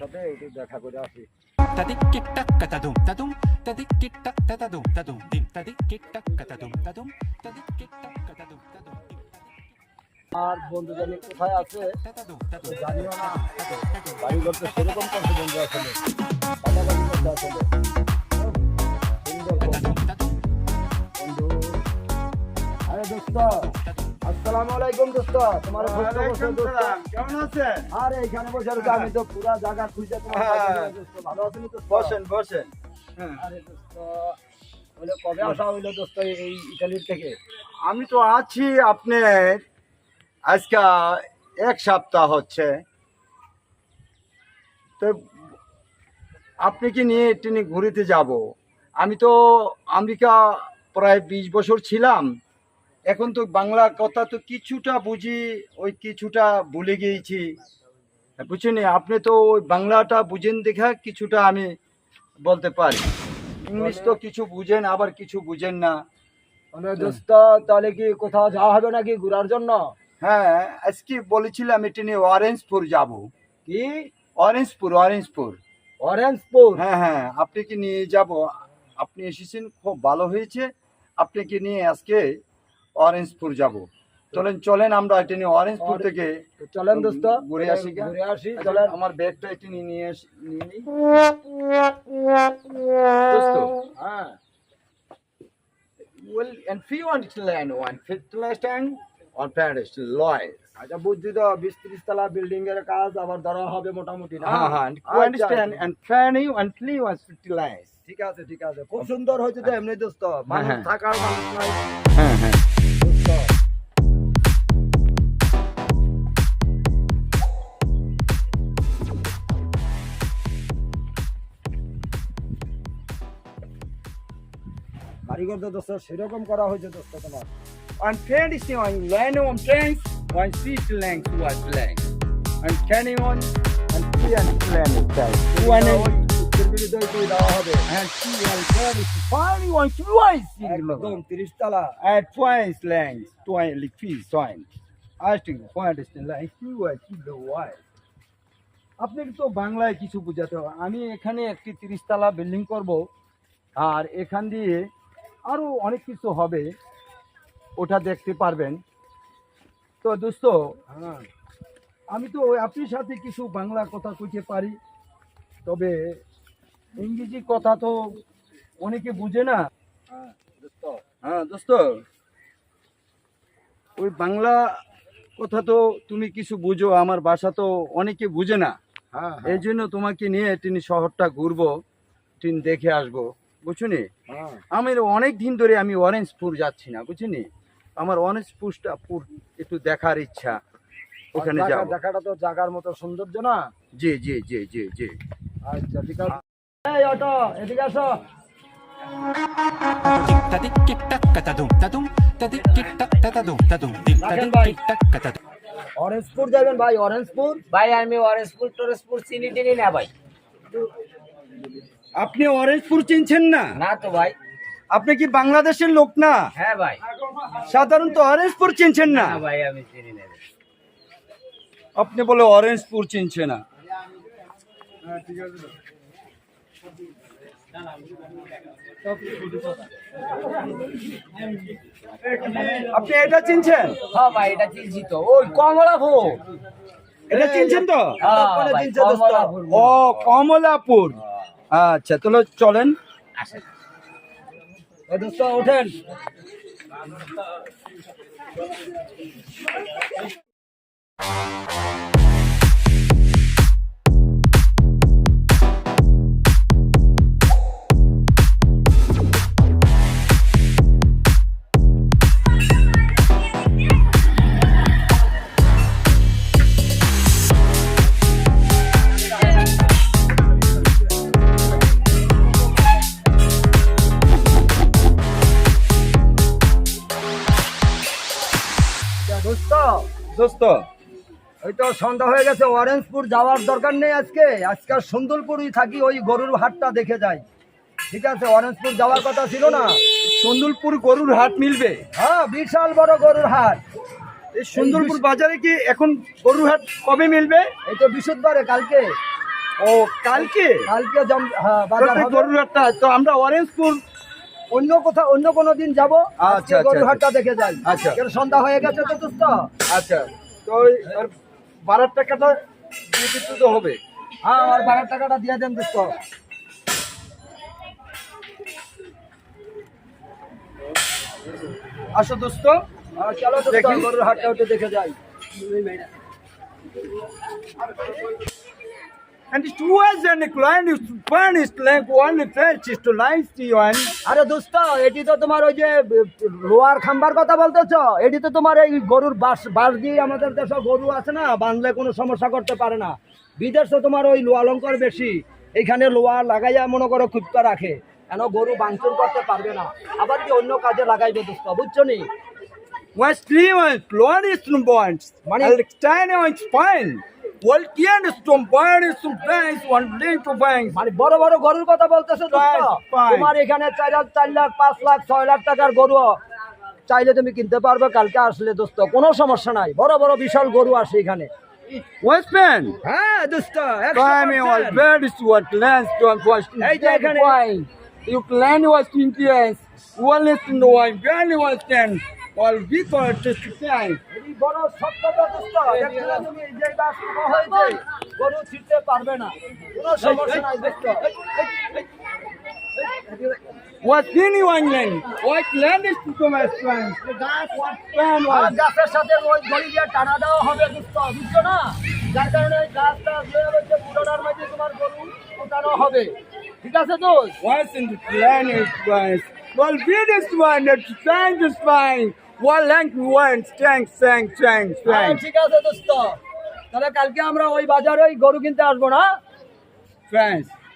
সাথে একটু দেখা করে আসি। Tadik tik tak katadum tadum tadik tik tak tatadum tadum dim tadik tik tak katadum tadum tadik tik tak katadum tadum dim আর বন্ধু জানি কোথায় আছে tatadum tadum জানিও না, বাড়ি করতে সেরকম করছে বন্ধু আসলে কাটাকাটি করতে আসলে সুন্দর tatadum tadum বন্ধু। আরে দোস্ত, আসসালামু আলাইকুম দোস্ত। তোমার কেমন আছেন? আরে এখানে বসে আছি, আমি তো পুরা জায়গা খুঁজে তোমার পাইছি না দোস্ত। ভালো আছেন দোস্ত? বসেন বসেন। আরে দোস্ত, বলে কবে আসা হইলো দোস্ত এই ইতালির থেকে? আমি তো আছি আপনার আজকে 1 সপ্তাহ হচ্ছে। তো আপনি কি নিয়ে টেনে ঘুরিতে যাব? আমি তো আমেরিকা প্রায় 20 বছর ছিলাম। এখন তো বাংলা কথা তো কিছুটা বুঝি, ওই কিছুটা ভুলে গিয়েছি, বুঝছেন? আপনি তো ওই বাংলাটা বুঝেন দেখা কিছুটা আমি বলতে পারি। ইংলিশ তো কিছু বুঝেন, আবার কিছু বুঝেন না। মানে দোস্ত, তাহলে কি কোথাও যাওয়া হবে নাকি ঘোরার জন্য? হ্যাঁ, আজকে বলেছিলাম এটা নিয়ে অরেঞ্জপুর যাব। কি? অরেঞ্জপুর অরেঞ্জপুর অরেঞ্জপুর? হ্যাঁ হ্যাঁ, আপনাকে নিয়ে যাব। আপনি এসেছেন, খুব ভালো হয়েছে। আপনাকে নিয়ে আজকে অরেঞ্জপুর যাব। চলেন চলেন, আমরা এটা নিয়ে অরেঞ্জপুর থেকে তো চলেন দোস্ত, ঘুরে আসি। ঘুরে আসি চলেন, চলেন। আমার ব্যাগটা এটা নিয়ে নিয়ে নিই। দোস্ত, হ্যাঁ, well, and few on land, one fifth last and on Paris, Lloyd. আচ্ছা বুঝছি তো, 20-30 তলা বিল্ডিং এর কাজ আবার ধরা হবে মোটামুটি না? and you আচ্ছা, understand, and Fanny and Flea was 50 lines. ঠিক আছে ঠিক আছে, খুব সুন্দর হয়েছে তো এমনি দোস্ত। মানুষ হ্যাঁ। থাকার মানুষ নাই হ্যাঁ হ্যাঁ। দোস্ত। কারিগর তো দোস্ত সেরকম করা হয়েছে দোস্ত তোমার। On Paris, on land on trains, on street length was length. And Fanny on and Flea and land itself. One ওই উত্তর বিরুদ্ধে করে দেওয়া হবে and Flea and Paris, Fanny on twice একদম 30 তলা। at twice length, twice like feet twice. I think point is like few was the wide. আপনি তো বাংলায় কিছু বুঝাতে হবে। আমি এখানে একটি 30 তলা বিল্ডিং করব, আর এখান দিয়ে আরো অনেক কিছু হবে, ওটা দেখতে পারবেন। তো দোস্ত, হ্যাঁ আমি তো আপনার সাথে কিছু বাংলা কথা কইতে পারি, তবে ইংরেজি কথা তো অনেকে বুঝে না। হ্যাঁ দোস্ত। হ্যাঁ দোস্ত, ওই বাংলা কথা তো তুমি কিছু বুঝো, আমার ভাষা তো অনেকে বুঝে না। হ্যাঁ এই জন্য তোমাকে নিয়ে তিনি শহরটা ঘুরবো, তিনি দেখে আসবো, বুঝছনি? হ্যাঁ আমি অনেক দিন ধরে আমি অরেঞ্জপুর যাচ্ছি না, বুঝছনি? আমার অরেঞ্জপুরটা একটু দেখার ইচ্ছা, ওখানে যাব। দেখাটা তো জায়গার মতো সৌন্দর্য না? জি জি জি জি জি। আচ্ছা ঠিক আছে। এই অটো, এদিকে আসো। tadik tik tak katadum tadum tadik tik tak tatadum tadum dim tadik tik tak katadum অরেঞ্জপুর যাবেন ভাই? অরেঞ্জপুর? ভাই আমি অরেঞ্জপুর টরেঞ্জপুর চিনি টিনি না ভাই। আপনি অরেঞ্জপুর চিনছেন না? না তো ভাই। আপনি কি বাংলাদেশের লোক না? হ্যাঁ ভাই। সাধারণত অরেঞ্জপুর চিনছেন না? না ভাই আমি চিনি না। আপনি বলে অরেঞ্জপুর চিনছে না? আপনি এটা চিনছেন? হ্যাঁ ভাই এটা চিনছি তো, ওই কমলাপুর। এটা চিনছেন তো? হ্যাঁ কোনে ভাই, চিনছে দোস্ত? কমলাপুর। ও কমলাপুর। আচ্ছা তাহলে চলেন। আসেন। এ দোস্ত ওঠেন। দোস্ত দোস্ত, ওই তো সন্ধ্যা হয়ে গেছে, অরেঞ্জপুর যাওয়ার দরকার নেই আজকে। আজকে সুন্দরপুরই থাকি, ওই গরুর হাটটা দেখে যাই। ঠিক আছে, অরেঞ্জপুর যাওয়ার কথা ছিল না? সন্দুলপুর গরুর হাট মিলবে? হ্যাঁ, বিশাল বড় গরুর হাট। এই সুন্দরপুর বাজারে কি এখন গরুর হাট কবে মিলবে? এই তো বৃহস্পতিবারে, কালকে। ও কালকে কালকে হ্যাঁ বাজার হবে। গরুর হাটটা তো আমরা অরেঞ্জপুর অন্য কোনো দিন যাবো, আচ্ছা, আজকে গরুর আচ্ছা। হাটটা দেখে যাই। আচ্ছা। কেন সন্ধ্যা হয়ে গেছে তো দোস্ত। আচ্ছা তো ওই ওর ভাড়ার টাকাটা দিয়ে দিতে তো হবে। হ্যাঁ আর 12 টাকাটা দিয়ে দেন দোস্ত। আসো দোস্ত, চলো দোস্ত, দেখি। গরুর হাটটা একটু দেখে যাই। And it's was and the client is furnished like one fetch is to nice to you and আরে দোস্ত, এটি তো তোমার ওই যে লোয়ার খাম্বার কথা বলতেছ, এটি তো তোমার এই গরুর বাস দিয়ে আমাদের দেশে গরু আছে না, বাঁধলে কোনো সমস্যা করতে পারে না। বিদেশে তোমার ওই লোয়া অলঙ্কার বেশি, এইখানে লোয়া লাগাইয়া মনে করো খুঁজতে রাখে, কেন গরু বাংচুর করতে পারবে না, আবার কি অন্য কাজে লাগাইবে দোস্ত, বুঝছো নি? was 3 months, one is from bonds, Money- Alexander is fine. Well, Kian is from bonds, is from banks, one link to banks. মানে বড় বড় গরুর কথা বলতেছে দোস্ত। Fine. তোমার এখানে 4 লাখ 5 লাখ 6 লাখ টাকার গরু চাইলে তুমি কিনতে পারবে কালকে আসলে দোস্ত, কোনো সমস্যা নাই। বড় বড় বিশাল গরু আসে এখানে। What's man? হ্যাঁ দোস্ত, Time was 100%। bad is what lands to was Hey, Jagan. you land was 20 years, one is in the one, barely was 10, while people just time. এই বড় সত্যতা দোস্ত, দেখছিলে তুমি যে গাছ পোকা হয়েছে, গরু ছিটতে পারবে না, কোনো সমস্যা নাই দোস্ত। Was anyone land? What land is to come as friends? The guys what plan R was. গাছের সাথে ওই গড়ি দিয়ে টানা দেওয়া হবে দোস্ত, বুঝছো না? যার কারণে গাছটা ধুয়ে হচ্ছে পুরোটার মধ্যে তোমার গরু উঠানো হবে, ঠিক আছে দোস্ত? What's in the plan is friends. Well, we this one that thank is fine. One land one thanks. হ্যাঁ, ঠিক আছে দোস্ত, তাহলে কালকে আমরা ওই বাজারে ওই গরু কিনতে আসবো না? Friends.